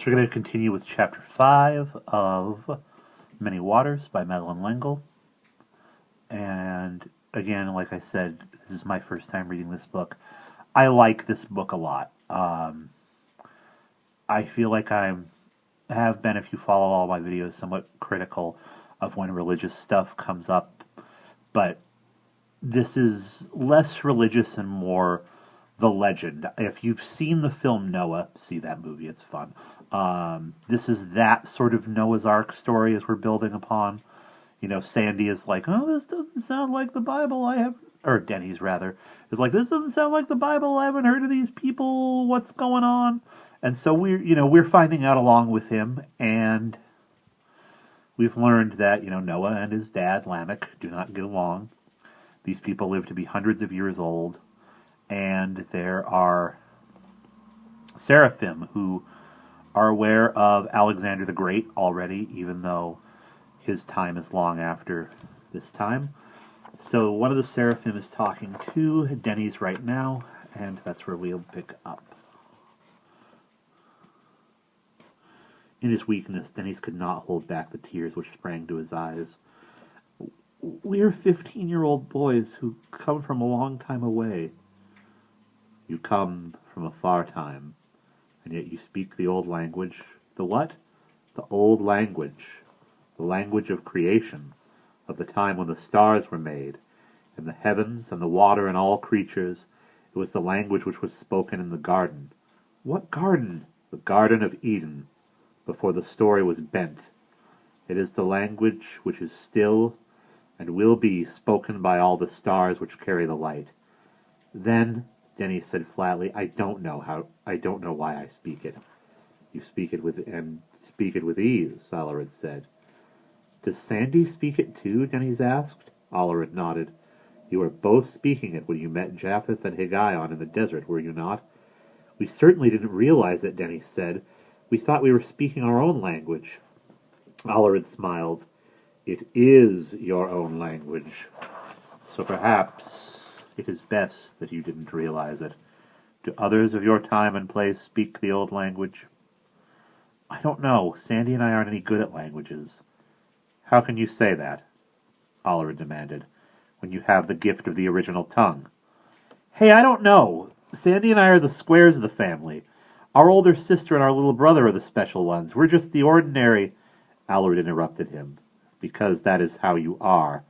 So we're going to continue with Chapter 5 of Many Waters by Madeleine L'Engle. And again, like I said, this is my first time reading this book. I like this book a lot. I feel like have been, if you follow all my videos, somewhat critical of when religious stuff comes up. But this is less religious and more the legend. If you've seen the film Noah, see that movie, it's fun. This is that sort of Noah's Ark story as we're building upon. You know, Sandy is like, oh, this doesn't sound like the Bible. Or Dennys rather, is like, this doesn't sound like the Bible. I haven't heard of these people. What's going on? And so we're finding out along with him, and we've learned that, Noah and his dad, Lamech, do not get along. These people live to be hundreds of years old, and there are Seraphim who are aware of Alexander the Great already, even though his time is long after this time. So one of the Seraphim is talking to Dennys right now, and that's where we'll pick up. In his weakness, Dennys could not hold back the tears which sprang to his eyes. "We're 15-year-old boys who come from a long time away." "You come from a far time, and yet you speak the old language." "The what?" "The old language. The language of creation, of the time when the stars were made, and the heavens and the water and all creatures. It was the language which was spoken in the garden." "What garden?" "The Garden of Eden, before the story was bent. It is the language which is still and will be spoken by all the stars which carry the light." "Then," Denny said flatly, I don't know why I speak it." "You speak it with ease," Alarid said. "Does Sandy speak it too?" Denny's asked. Alarid nodded. "You were both speaking it when you met Japheth and Higgaion in the desert, were you not?" "We certainly didn't realize it," Denny said. "We thought we were speaking our own language." Alarid smiled. "It is your own language. So perhaps it is best that you didn't realize it. Do others of your time and place speak the old language?" "I don't know. Sandy and I aren't any good at languages." "How can you say that?" Alarid demanded, "when you have the gift of the original tongue?" "Hey, I don't know. Sandy and I are the squares of the family. Our older sister and our little brother are the special ones. We're just the ordinary—" Alarid interrupted him. "Because that is how you are,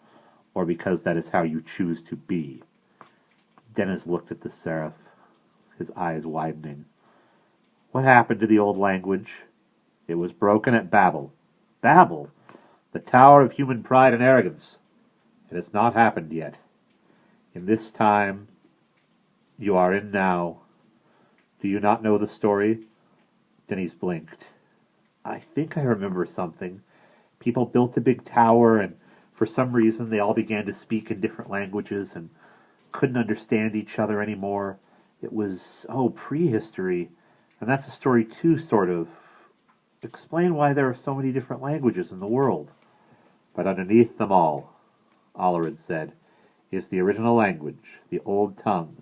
or because that is how you choose to be." Dennys looked at the Seraph, his eyes widening. "What happened to the old language?" "It was broken at Babel." "Babel? The tower of human pride and arrogance." "It has not happened yet. In this time you are in now. Do you not know the story?" Dennys blinked. "I think I remember something. People built a big tower, and for some reason they all began to speak in different languages and couldn't understand each other anymore. It was, prehistory. And that's a story too, sort of. Explain why there are so many different languages in the world." "But underneath them all," Alarid said, "is the original language, the old tongue,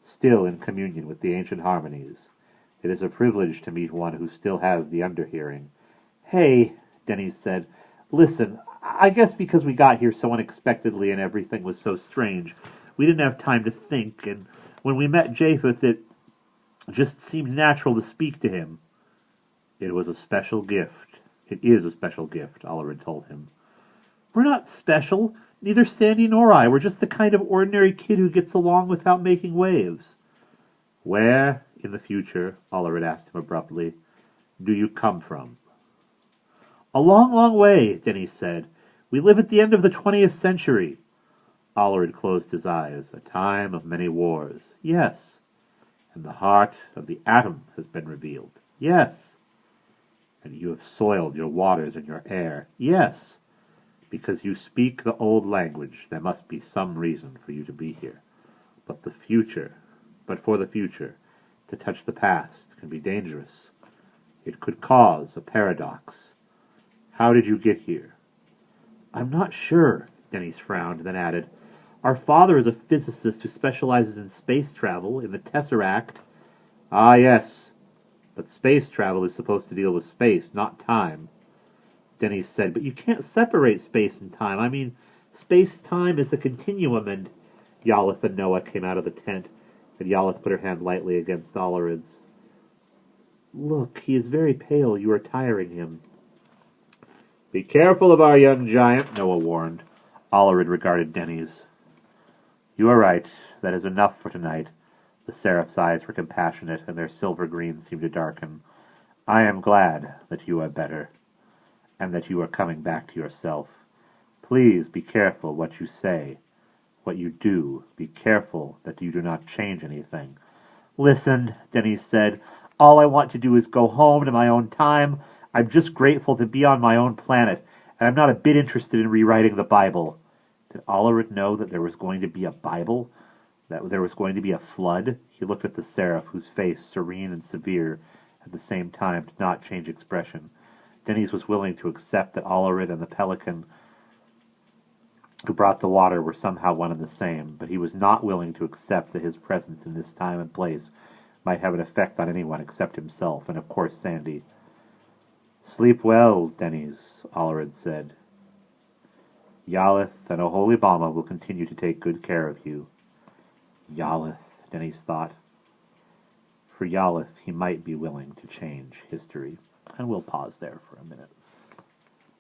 still in communion with the ancient harmonies. It is a privilege to meet one who still has the underhearing." "Hey," Denny said, "listen, I guess because we got here so unexpectedly and everything was so strange, we didn't have time to think, and when we met Japheth, it just seemed natural to speak to him." "It was a special gift. It is a special gift," Alarid told him. "We're not special. Neither Sandy nor I. We're just the kind of ordinary kid who gets along without making waves." "Where, in the future," Alarid asked him abruptly, "do you come from?" "A long, long way," Denny said. "We live at the end of the 20th century. Alarid closed his eyes. "A time of many wars." "Yes." "And the heart of the atom has been revealed." "Yes." "And you have soiled your waters and your air." "Yes." "Because you speak the old language, there must be some reason for you to be here. But for the future, to touch the past can be dangerous. It could cause a paradox. How did you get here?" "I'm not sure," Dennys frowned, then added, "Our father is a physicist who specializes in space travel, in the Tesseract." "Ah, yes. But space travel is supposed to deal with space, not time. Dennys said, but you can't separate space and time. I mean, space-time is a continuum, and Yalith and Noah came out of the tent, and Yalith put her hand lightly against Olarid's. Look, he is very pale. You are tiring him. Be careful of our young giant, Noah warned. Olarid regarded Dennys. You are right. That is enough for tonight. The Seraph's eyes were compassionate, and their silver green seemed to darken. I am glad that you are better, and that you are coming back to yourself. Please be careful what you say, what you do. Be careful that you do not change anything. Listen, Dennys said, all I want to do is go home to my own time. I'm just grateful to be on my own planet, and I'm not a bit interested in rewriting the Bible. Did Olarid know that there was going to be a Bible? That there was going to be a flood? He looked at the Seraph, whose face, serene and severe, at the same time did not change expression. Dennys was willing to accept that Olarid and the pelican who brought the water were somehow one and the same, but he was not willing to accept that his presence in this time and place might have an effect on anyone except himself, and of course Sandy. Sleep well, Dennys, Olarid said. Yalith and Oholibama will continue to take good care of you. Yalith, Dennys thought. For Yalith, he might be willing to change history. And we'll pause there for a minute.